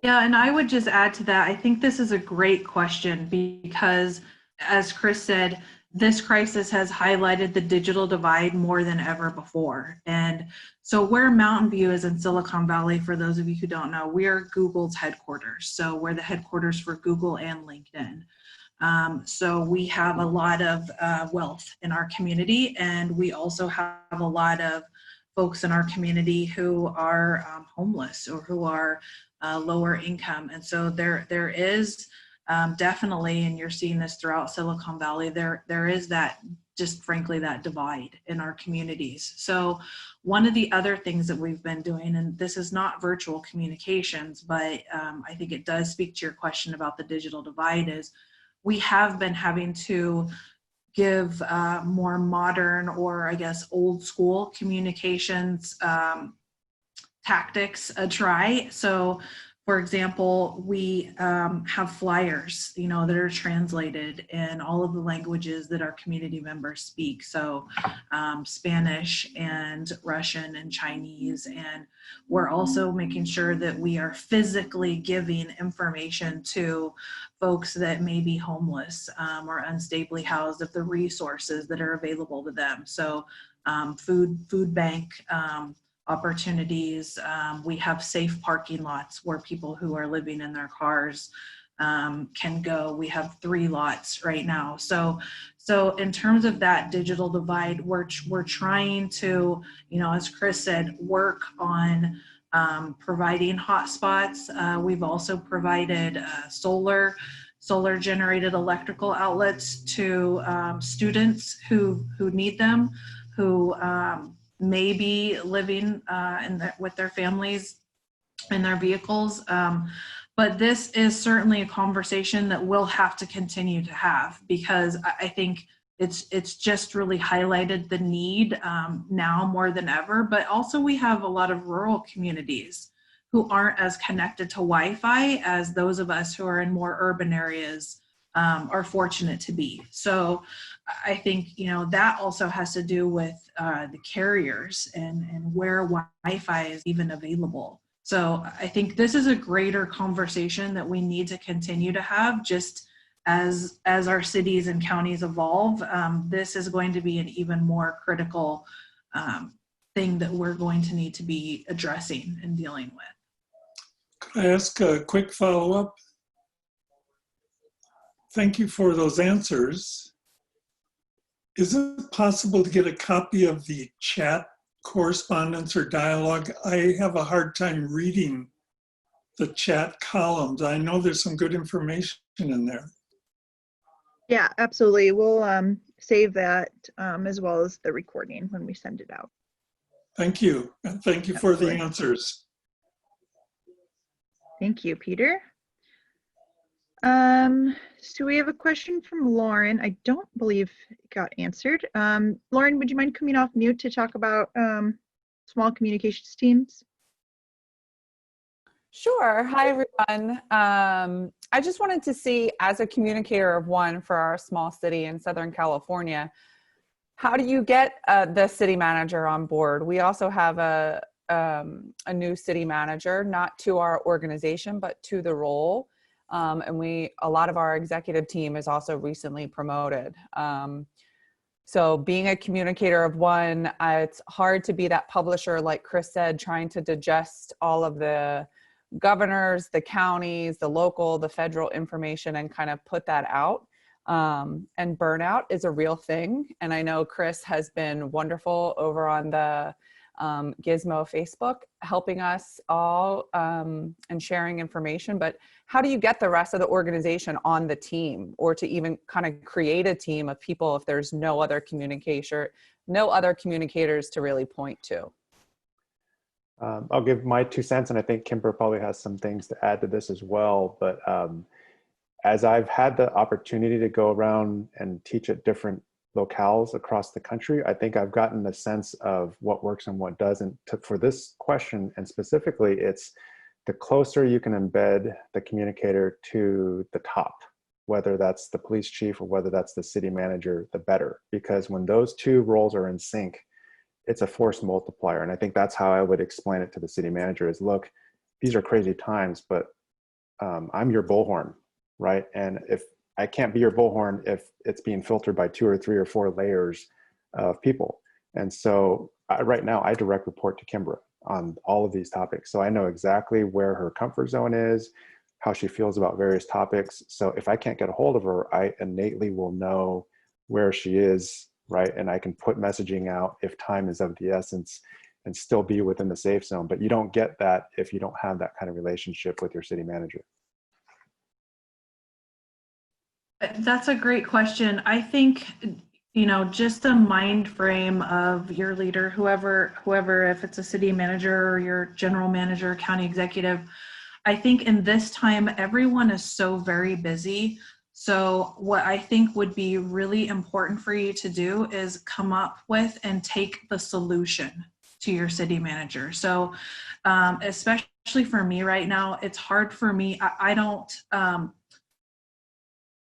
Yeah, and I would just add to that, I think this is a great question because, as Chris said, this crisis has highlighted the digital divide more than ever before. And so where Mountain View is in Silicon Valley, for those of you who don't know, we are Google's headquarters. So we're the headquarters for Google and LinkedIn. So we have a lot of wealth in our community, and we also have a lot of folks in our community who are homeless or who are lower income. And so there is definitely, and you're seeing this throughout Silicon Valley, there is that, just frankly, that divide in our communities. So one of the other things that we've been doing, and this is not virtual communications, but I think it does speak to your question about the digital divide, is we have been having to give more modern, or I guess old school communications tactics a try. So for example, we have flyers, that are translated in all of the languages that our community members speak. So Spanish and Russian and Chinese. And we're also making sure that we are physically giving information to folks that may be homeless or unstably housed, of the resources that are available to them. So food bank opportunities. We have safe parking lots where people who are living in their cars can go. We have 3 lots right now. So in terms of that digital divide, we're trying to, as Chris said, work on providing hotspots. We've also provided solar generated electrical outlets to students who need them, who may be living with their families in their vehicles. But this is certainly a conversation that we'll have to continue to have, because I think it's just really highlighted the need now more than ever. But also we have a lot of rural communities who aren't as connected to Wi-Fi as those of us who are in more urban areas are fortunate to be. So I think, that also has to do with the carriers and where Wi-Fi is even available. So I think this is a greater conversation that we need to continue to have, just as our cities and counties evolve. This is going to be an even more critical thing that we're going to need to be addressing and dealing with. Could I ask a quick follow-up? Thank you for those answers. Is it possible to get a copy of the chat correspondence or dialogue? I have a hard time reading the chat columns. I know there's some good information in there. Yeah, absolutely. We'll save that as well as the recording when we send it out. Thank you. And thank you for the answers. Thank you, Peter. So we have a question from Lauren. I don't believe it got answered. Lauren, would you mind coming off mute to talk about small communications teams? Sure. Hi, everyone. I just wanted to see, as a communicator of one for our small city in Southern California, how do you get the city manager on board? We also have a new city manager, not to our organization, but to the role. And a lot of our executive team is also recently promoted. So being a communicator of one, it's hard to be that publisher, like Chris said, trying to digest all of the governors, the counties, the local, the federal information and kind of put that out. And burnout is a real thing. And I know Chris has been wonderful over on the Gizmo Facebook, helping us all and sharing information. But how do you get the rest of the organization on the team, or to even kind of create a team of people if there's no other communicator, no other communicators to really point to? I'll give my 2 cents, and I think Kimbra probably has some things to add to this as well. But as I've had the opportunity to go around and teach at different locales across the country, I think I've gotten a sense of what works and what doesn't. For this question, and specifically, it's the closer you can embed the communicator to the top, whether that's the police chief or whether that's the city manager, the better. Because when those two roles are in sync, it's a force multiplier. And I think that's how I would explain it to the city manager is, look, these are crazy times, but I'm your bullhorn, right? And if I can't be your bullhorn if it's being filtered by 2 or 3 or 4 layers of people. And so right now I direct report to Kimbra on all of these topics. So I know exactly where her comfort zone is, how she feels about various topics. So if I can't get a hold of her, I innately will know where she is, right? And I can put messaging out if time is of the essence and still be within the safe zone. But you don't get that if you don't have that kind of relationship with your city manager. That's a great question. I think, just the mind frame of your leader, whoever, if it's a city manager or your general manager, county executive, I think in this time, everyone is so very busy. So what I think would be really important for you to do is come up with and take the solution to your city manager. So especially for me right now, it's hard for me. I don't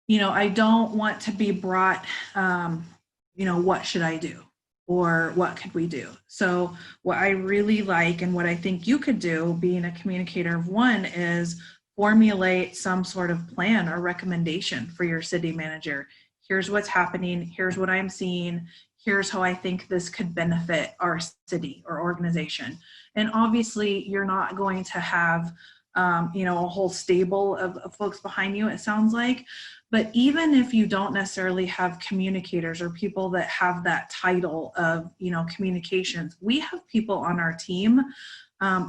want to be brought, what should I do? Or what could we do? So what I really like and what I think you could do, being a communicator of one, is formulate some sort of plan or recommendation for your city manager. Here's what's happening. Here's what I'm seeing. Here's how I think this could benefit our city or organization. And obviously you're not going to have a whole stable of folks behind you, it sounds like. But even if you don't necessarily have communicators or people that have that title of, communications, we have people on our team,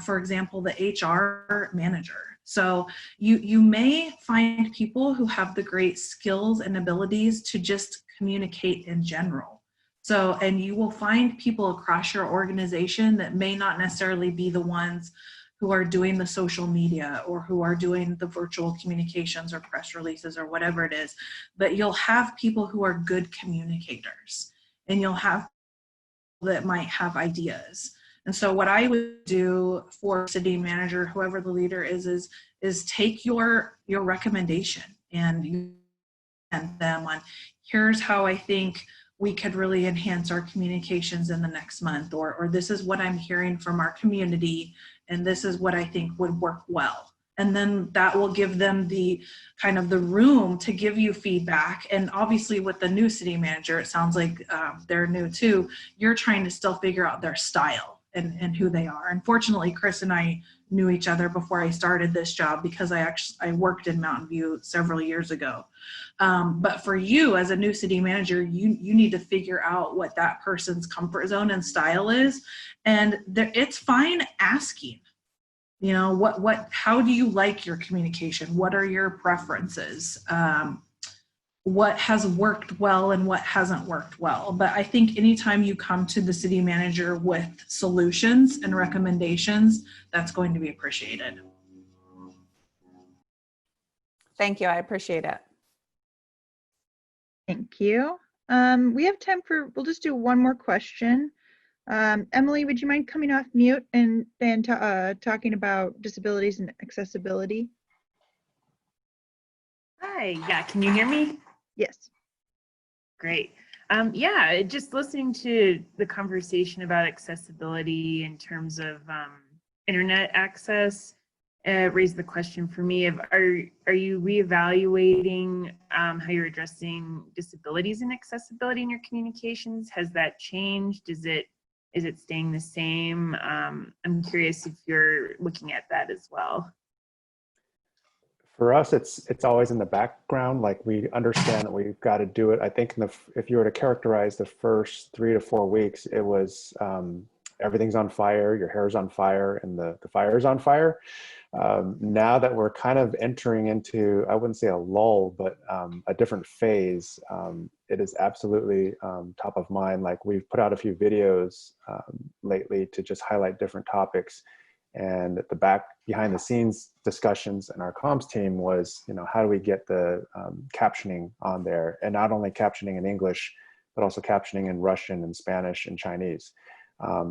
for example, the HR manager. So you may find people who have the great skills and abilities to just communicate in general. So, and you will find people across your organization that may not necessarily be the ones who are doing the social media or who are doing the virtual communications or press releases or whatever it is, but you'll have people who are good communicators, and you'll have people that might have ideas. And so what I would do for city manager, whoever the leader is take your recommendation and you send them on, here's how I think we could really enhance our communications in the next month, or this is what I'm hearing from our community, and this is what I think would work well. And then that will give them the kind of the room to give you feedback. And obviously with the new city manager, it sounds like they're new too. You're trying to still figure out their style and who they are. Unfortunately, Chris and I knew each other before I started this job because I worked in Mountain View several years ago. But for you as a new city manager, you need to figure out what that person's comfort zone and style is. And it's fine asking, you know, how do you like your communication? What are your preferences? What has worked well and what hasn't worked well. But I think anytime you come to the city manager with solutions and recommendations, that's going to be appreciated. Thank you. I appreciate it. Thank you. We have time we'll just do one more question. Emily, would you mind coming off mute and talking about disabilities and accessibility? Hi, yeah, can you hear me? Yes. Great. Yeah, just listening to the conversation about accessibility in terms of internet access raised the question for me of are you reevaluating how you're addressing disabilities and accessibility in your communications? Has that changed? Is it staying the same? I'm curious if you're looking at that as well. For us, it's always in the background. Like, we understand that we've got to do it. I think if you were to characterize the first 3 to 4 weeks, it was everything's on fire, your hair's on fire, and the fire's on fire. Now that we're kind of entering into, I wouldn't say a lull, but a different phase, it is absolutely top of mind. Like, we've put out a few videos lately to just highlight different topics. And at the behind the scenes discussions in our comms team was, you know, how do we get the captioning on there, and not only captioning in English, but also captioning in Russian and Spanish and Chinese.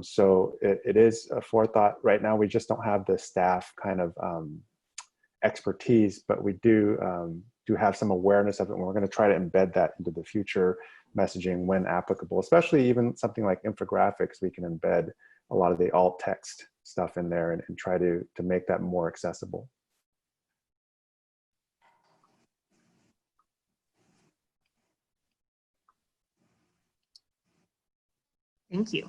So it is a forethought. Right now, we just don't have the staff kind of expertise, but we do have some awareness of it, and we're going to try to embed that into the future messaging when applicable, especially even something like infographics. We can embed a lot of the alt text stuff in there and try to make that more accessible. Thank you.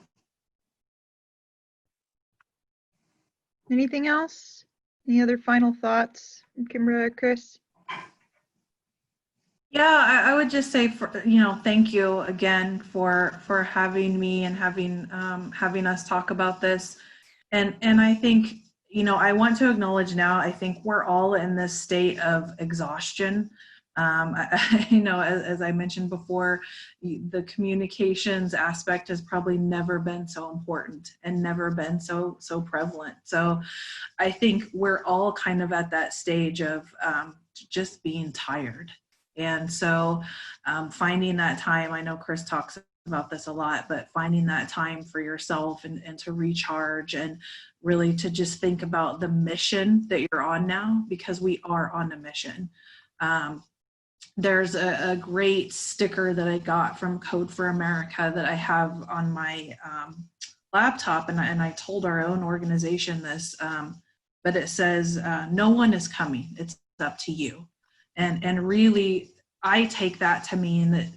Anything else? Any other final thoughts, Kimbra or Chris? Yeah, I would just say, thank you again for having me and having us talk about this. And I think, I want to acknowledge now, I think we're all in this state of exhaustion. As I mentioned before, the communications aspect has probably never been so important and never been so prevalent. So I think we're all kind of at that stage of just being tired. And so finding that time, I know Chris talks about this a lot, but finding that time for yourself and to recharge and really to just think about the mission that you're on now, because we are on a mission. There's a great sticker that I got from Code for America that I have on my laptop, and I told our own organization this, but it says, no one is coming, it's up to you. And really, I take that to mean that,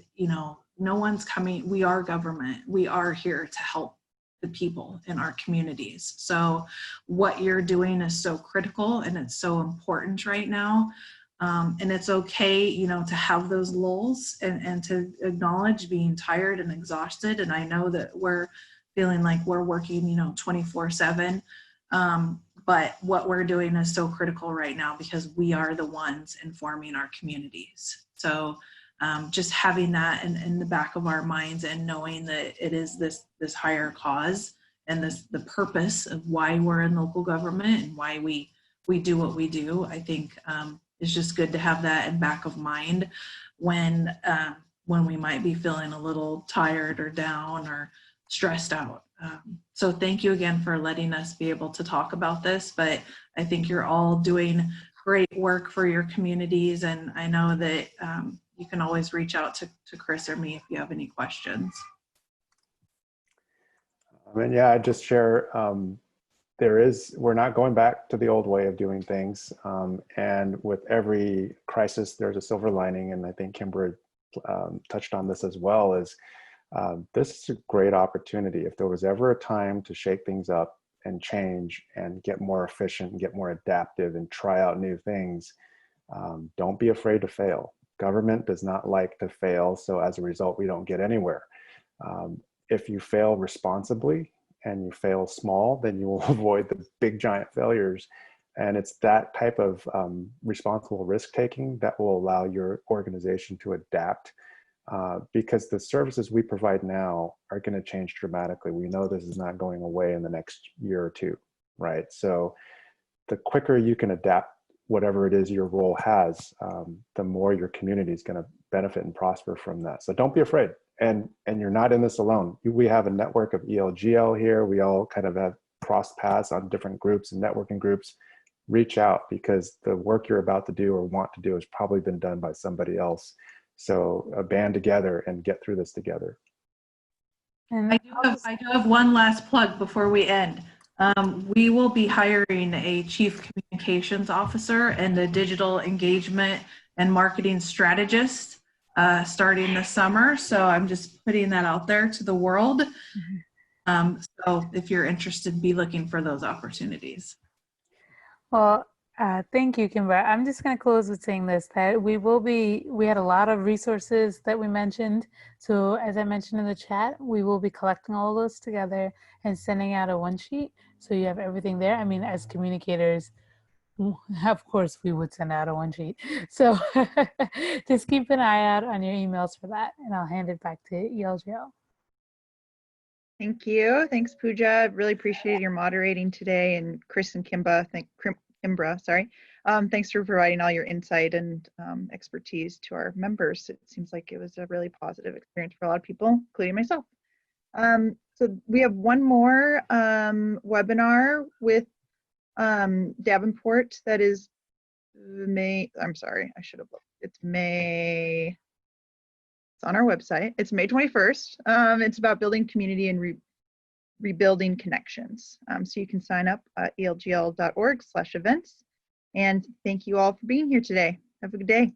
no one's coming. We are government. We are here to help the people in our communities. So what you're doing is so critical and it's so important right now. And it's okay, to have those lulls and to acknowledge being tired and exhausted. And I know that we're feeling like we're working, 24/7. But what we're doing is so critical right now because we are the ones informing our communities. So just having that in the back of our minds and knowing that it is this higher cause and the purpose of why we're in local government and why we do what we do, I think it's just good to have that in back of mind when we might be feeling a little tired or down or stressed out. So thank you again for letting us be able to talk about this, but I think you're all doing great work for your communities, and I know that you can always reach out to Chris or me if you have any questions. And yeah, I just share, we're not going back to the old way of doing things. And with every crisis, there's a silver lining. And I think Kimbra touched on this as well, is this is a great opportunity. If there was ever a time to shake things up and change and get more efficient and get more adaptive and try out new things, don't be afraid to fail. Government does not like to fail. So as a result, we don't get anywhere. If you fail responsibly and you fail small, then you will avoid the big giant failures. And it's that type of responsible risk taking that will allow your organization to adapt, because the services we provide now are going to change dramatically. We know this is not going away in the next year or two, right? So the quicker you can adapt whatever it is your role has, the more your community is going to benefit and prosper from that. So don't be afraid. And you're not in this alone. We have a network of ELGL here. We all kind of have crossed paths on different groups and networking groups. Reach out, because the work you're about to do or want to do has probably been done by somebody else. So band together and get through this together. And I do have one last plug before we end. We will be hiring a chief communications officer and a digital engagement and marketing strategist starting this summer. So I'm just putting that out there to the world. So if you're interested, be looking for those opportunities. Well, thank you, Kimbra. I'm just going to close with saying this, that we had a lot of resources that we mentioned. So as I mentioned in the chat, we will be collecting all of those together and sending out a one sheet. So you have everything there. I mean, as communicators, of course, we would send out a one sheet. So just keep an eye out on your emails for that, and I'll hand it back to ELGL. Thank you. Thanks, Pooja. Really appreciate your moderating today, and Chris and Kimbra, thanks for providing all your insight and expertise to our members. It seems like it was a really positive experience for a lot of people, including myself. So we have one more webinar with Davenport. That is May, I'm sorry, I should have looked. It's on our website. It's May 21st. It's about building community and rebuilding connections. So you can sign up at elgl.org/events. And thank you all for being here today. Have a good day.